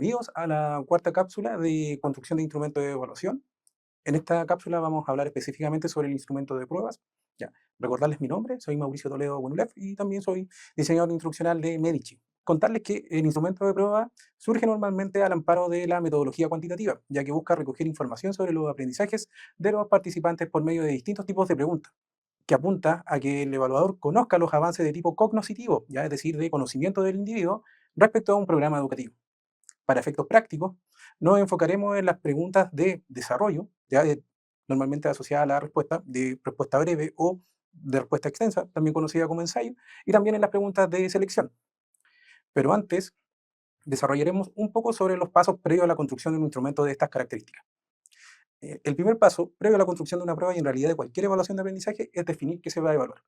Bienvenidos a la cuarta cápsula de construcción de instrumentos de evaluación. En esta cápsula vamos a hablar específicamente sobre el instrumento de pruebas. Ya, recordarles mi nombre, soy Mauricio Toledo Buenulef y también soy diseñador instruccional de Medici. Contarles que el instrumento de prueba surge normalmente al amparo de la metodología cuantitativa, ya que busca recoger información sobre los aprendizajes de los participantes por medio de distintos tipos de preguntas, que apunta a que el evaluador conozca los avances de tipo cognoscitivo, ya es decir, de conocimiento del individuo respecto a un programa educativo. Para efectos prácticos, nos enfocaremos en las preguntas de desarrollo, normalmente asociadas a la respuesta, de respuesta breve o de respuesta extensa, también conocida como ensayo, y también en las preguntas de selección. Pero antes, desarrollaremos un poco sobre los pasos previos a la construcción de un instrumento de estas características. El primer paso, previo a la construcción de una prueba y en realidad de cualquier evaluación de aprendizaje, es definir qué se va a evaluar.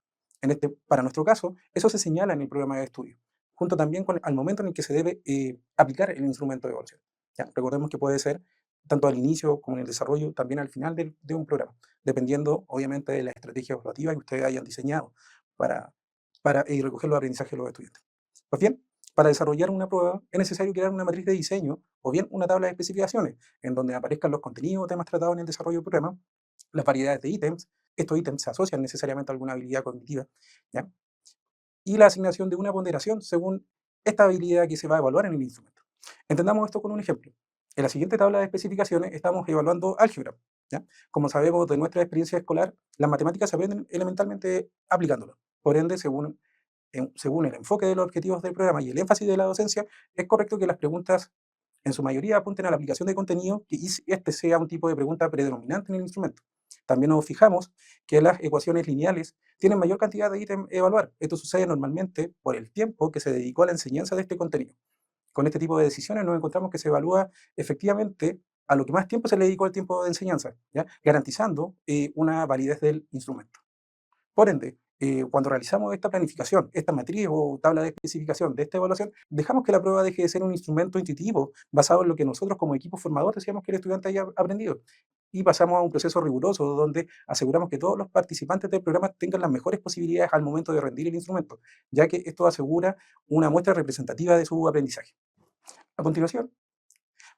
Para nuestro caso, eso se señala en el programa de estudio, junto también con al momento en el que se debe aplicar el instrumento de evaluación. ¿Ya? Recordemos que puede ser tanto al inicio como en el desarrollo, también al final de un programa, dependiendo obviamente de la estrategia evaluativa que ustedes hayan diseñado para, para recoger los aprendizajes de los estudiantes. Pues bien, para desarrollar una prueba es necesario crear una matriz de diseño o bien una tabla de especificaciones en donde aparezcan los contenidos o temas tratados en el desarrollo del programa, las variedades de ítems. Estos ítems se asocian necesariamente a alguna habilidad cognitiva, ¿ya? Y la asignación de una ponderación según esta habilidad que se va a evaluar en el instrumento. Entendamos esto con un ejemplo. En la siguiente tabla de especificaciones estamos evaluando álgebra, ¿ya? Como sabemos de nuestra experiencia escolar, las matemáticas se aprenden elementalmente aplicándolo. Por ende, según el enfoque de los objetivos del programa y el énfasis de la docencia, es correcto que las preguntas en su mayoría apunten a la aplicación de contenido y este sea un tipo de pregunta predominante en el instrumento. También nos fijamos que las ecuaciones lineales tienen mayor cantidad de ítems a evaluar. Esto sucede normalmente por el tiempo que se dedicó a la enseñanza de este contenido. Con este tipo de decisiones nos encontramos que se evalúa efectivamente a lo que más tiempo se le dedicó al tiempo de enseñanza, ¿ya? Garantizando una validez del instrumento. Por ende, cuando realizamos esta planificación, esta matriz o tabla de especificación de esta evaluación, dejamos que la prueba deje de ser un instrumento intuitivo basado en lo que nosotros como equipo formador decíamos que el estudiante haya aprendido. Y pasamos a un proceso riguroso donde aseguramos que todos los participantes del programa tengan las mejores posibilidades al momento de rendir el instrumento, ya que esto asegura una muestra representativa de su aprendizaje. A continuación,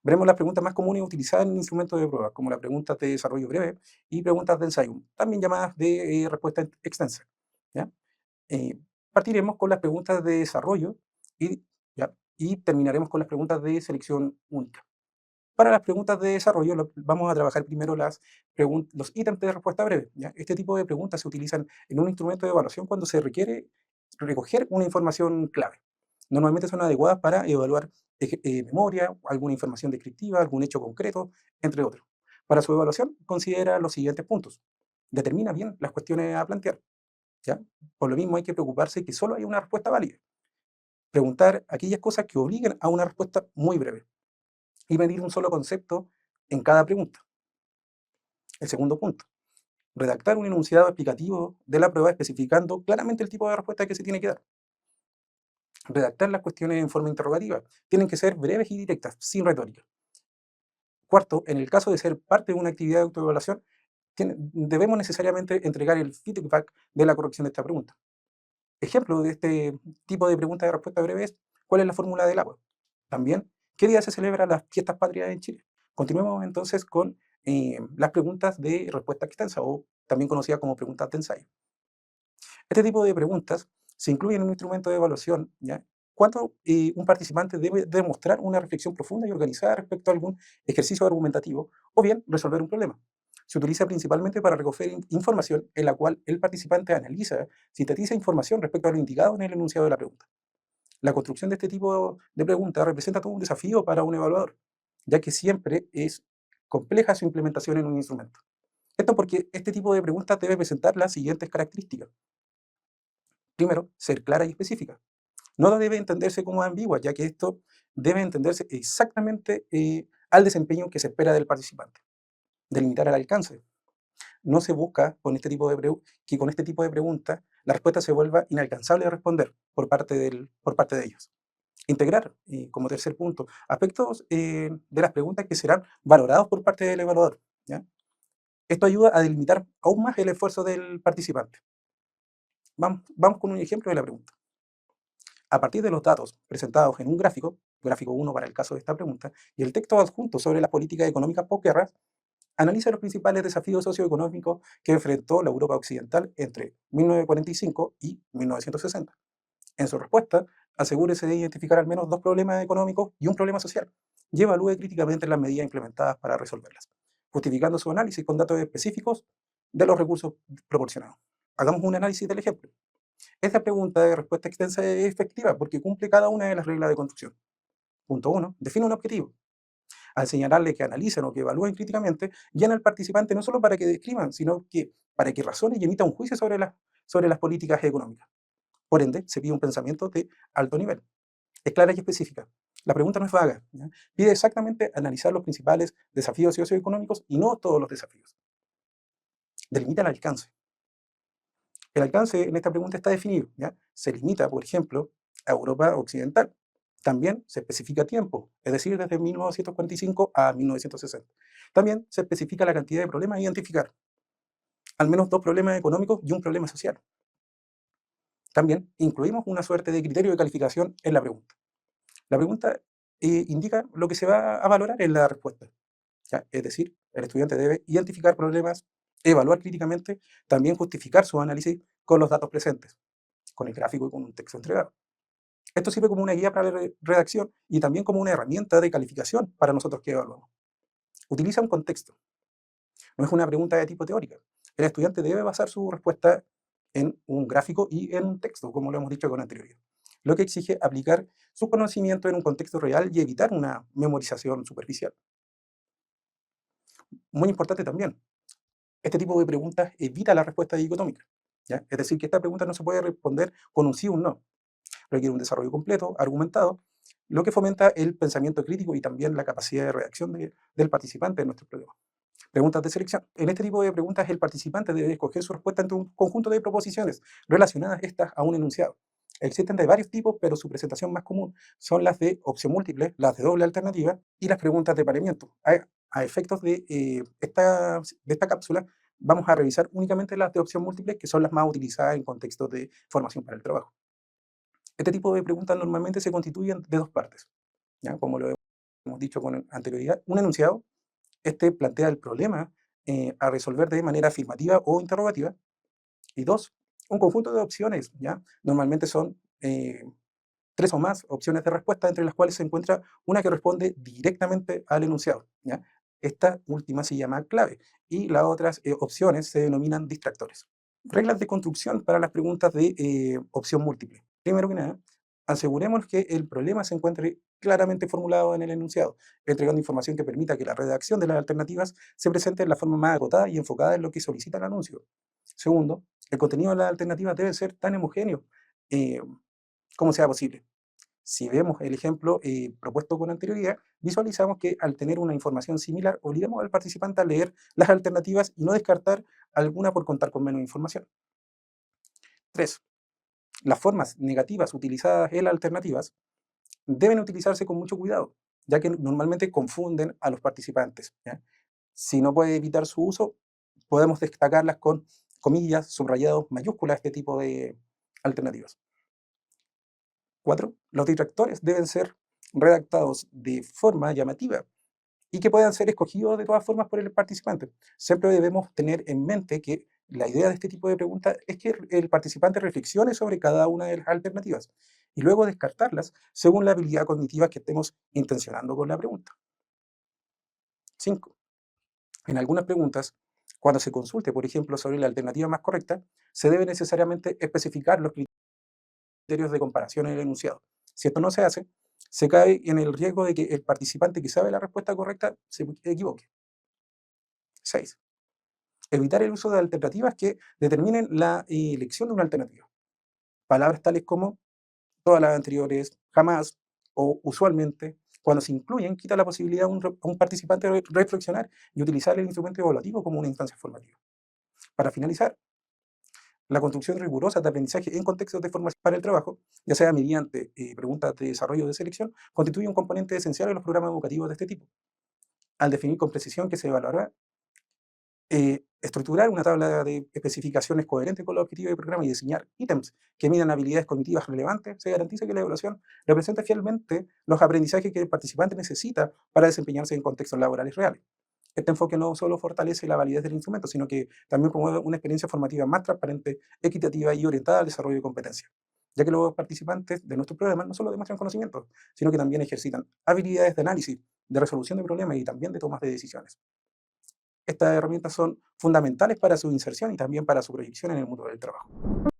veremos las preguntas más comunes utilizadas en instrumentos de prueba, como las preguntas de desarrollo breve y preguntas de ensayo, también llamadas de respuesta extensa, ¿ya? Partiremos con las preguntas de desarrollo y, ¿ya? Y terminaremos con las preguntas de selección única. Para las preguntas de desarrollo vamos a trabajar primero los ítems de respuesta breve, ¿ya? Este tipo de preguntas se utilizan en un instrumento de evaluación cuando se requiere recoger una información clave. Normalmente son adecuadas para evaluar memoria, alguna información descriptiva, algún hecho concreto, entre otros. Para su evaluación, considera los siguientes puntos. Determina bien las cuestiones a plantear, ¿ya? Por lo mismo hay que preocuparse que solo haya una respuesta válida. Preguntar aquellas cosas que obliguen a una respuesta muy breve y medir un solo concepto en cada pregunta. El segundo punto, redactar un enunciado explicativo de la prueba especificando claramente el tipo de respuesta que se tiene que dar. Redactar las cuestiones en forma interrogativa. Tienen que ser breves y directas, sin retórica. Cuarto, en el caso de ser parte de una actividad de autoevaluación, debemos necesariamente entregar el feedback de la corrección de esta pregunta. Ejemplo de este tipo de pregunta de respuesta breve es: ¿cuál es la fórmula del agua? También, ¿qué día se celebran las fiestas patrias en Chile? Continuemos entonces con las preguntas de respuesta extensa o también conocidas como preguntas de ensayo. Este tipo de preguntas se incluyen en un instrumento de evaluación, ¿ya? Cuando un participante debe demostrar una reflexión profunda y organizada respecto a algún ejercicio argumentativo o bien resolver un problema. Se utiliza principalmente para recoger información en la cual el participante analiza, sintetiza información respecto a lo indicado en el enunciado de la pregunta. La construcción de este tipo de preguntas representa todo un desafío para un evaluador, ya que siempre es compleja su implementación en un instrumento. Esto porque este tipo de preguntas debe presentar las siguientes características. Primero, ser clara y específica. No debe entenderse como ambigua, ya que esto debe entenderse exactamente al desempeño que se espera del participante. Delimitar el alcance. No se busca que con este tipo de preguntas la respuesta se vuelva inalcanzable de responder por parte de ellos. Integrar, como tercer punto, aspectos de las preguntas que serán valorados por parte del evaluador, ¿ya? Esto ayuda a delimitar aún más el esfuerzo del participante. Vamos con un ejemplo de la pregunta. A partir de los datos presentados en un gráfico, gráfico 1 para el caso de esta pregunta, y el texto adjunto sobre las políticas económicas posguerra, analiza los principales desafíos socioeconómicos que enfrentó la Europa occidental entre 1945 y 1960. En su respuesta, asegúrese de identificar al menos dos problemas económicos y un problema social, y evalúe críticamente las medidas implementadas para resolverlas, justificando su análisis con datos específicos de los recursos proporcionados. Hagamos un análisis del ejemplo. Esta pregunta de respuesta extensa es efectiva porque cumple cada una de las reglas de construcción. Punto 1. Define un objetivo. Al señalarle que analicen o que evalúen críticamente, llena al participante no solo para que describan, sino que para que razone y emita un juicio sobre las políticas económicas. Por ende, se pide un pensamiento de alto nivel. Es clara y específica. La pregunta no es vaga. ¿Ya? Pide exactamente analizar los principales desafíos socioeconómicos y no todos los desafíos. Delimita el alcance. El alcance en esta pregunta está definido. ¿Ya? Se limita, por ejemplo, a Europa Occidental. También se especifica tiempo, es decir, desde 1945 a 1960. También se especifica la cantidad de problemas a identificar, al menos dos problemas económicos y un problema social. También incluimos una suerte de criterio de calificación en la pregunta. La pregunta indica lo que se va a valorar en la respuesta. ¿Ya? Es decir, el estudiante debe identificar problemas, evaluar críticamente, también justificar su análisis con los datos presentes, con el gráfico y con un texto entregado. Esto sirve como una guía para la redacción y también como una herramienta de calificación para nosotros que evaluamos. Utiliza un contexto. No es una pregunta de tipo teórica. El estudiante debe basar su respuesta en un gráfico y en un texto, como lo hemos dicho con anterioridad, lo que exige aplicar su conocimiento en un contexto real y evitar una memorización superficial. Muy importante también, este tipo de preguntas evita la respuesta dicotómica. ¿Ya? Es decir, que esta pregunta no se puede responder con un sí o un no. Requiere un desarrollo completo, argumentado, lo que fomenta el pensamiento crítico y también la capacidad de reacción del participante en nuestro programa. Preguntas de selección. En este tipo de preguntas, el participante debe escoger su respuesta entre un conjunto de proposiciones relacionadas estas a un enunciado. Existen de varios tipos, pero su presentación más común son las de opción múltiple, las de doble alternativa y las preguntas de pareamiento. A efectos de esta cápsula, vamos a revisar únicamente las de opción múltiple, que son las más utilizadas en contextos de formación para el trabajo. Este tipo de preguntas normalmente se constituyen de dos partes, ¿ya? Como lo hemos dicho con anterioridad. Un enunciado, este plantea el problema a resolver de manera afirmativa o interrogativa. Y dos, un conjunto de opciones, ¿ya? Normalmente son tres o más opciones de respuesta, entre las cuales se encuentra una que responde directamente al enunciado, ¿ya? Esta última se llama clave y las otras opciones se denominan distractores. Reglas de construcción para las preguntas de opción múltiple. Primero que nada, aseguremos que el problema se encuentre claramente formulado en el enunciado, entregando información que permita que la redacción de las alternativas se presente en la forma más acotada y enfocada en lo que solicita el anuncio. Segundo, el contenido de las alternativas debe ser tan homogéneo como sea posible. Si vemos el ejemplo propuesto con anterioridad, visualizamos que al tener una información similar, obligamos al participante a leer las alternativas y no descartar alguna por contar con menos información. 3. Las formas negativas utilizadas en las alternativas deben utilizarse con mucho cuidado, ya que normalmente confunden a los participantes, ¿ya? Si no puede evitar su uso, podemos destacarlas con comillas, subrayados, mayúsculas, este tipo de alternativas. 4. Los distractores deben ser redactados de forma llamativa y que puedan ser escogidos de todas formas por el participante. Siempre debemos tener en mente que la idea de este tipo de preguntas es que el participante reflexione sobre cada una de las alternativas y luego descartarlas según la habilidad cognitiva que estemos intencionando con la pregunta. 5. En algunas preguntas, cuando se consulte, por ejemplo, sobre la alternativa más correcta, se debe necesariamente especificar los criterios de comparación en el enunciado. Si esto no se hace, se cae en el riesgo de que el participante que sabe la respuesta correcta se equivoque. 6. Evitar el uso de alternativas que determinen la elección de una alternativa. Palabras tales como todas las anteriores, jamás o usualmente, cuando se incluyen, quita la posibilidad a un participante de reflexionar y utilizar el instrumento evaluativo como una instancia formativa. Para finalizar, la construcción rigurosa de aprendizaje en contextos de formación para el trabajo, ya sea mediante preguntas de desarrollo o de selección, constituye un componente esencial en los programas educativos de este tipo. Al definir con precisión que se evaluará Estructurar una tabla de especificaciones coherente con los objetivos del programa y diseñar ítems que midan habilidades cognitivas relevantes, se garantiza que la evaluación represente fielmente los aprendizajes que el participante necesita para desempeñarse en contextos laborales reales. Este enfoque no solo fortalece la validez del instrumento, sino que también promueve una experiencia formativa más transparente, equitativa y orientada al desarrollo de competencias, ya que los participantes de nuestros programas no solo demuestran conocimientos, sino que también ejercitan habilidades de análisis, de resolución de problemas y también de tomas de decisiones. Estas herramientas son fundamentales para su inserción y también para su proyección en el mundo del trabajo.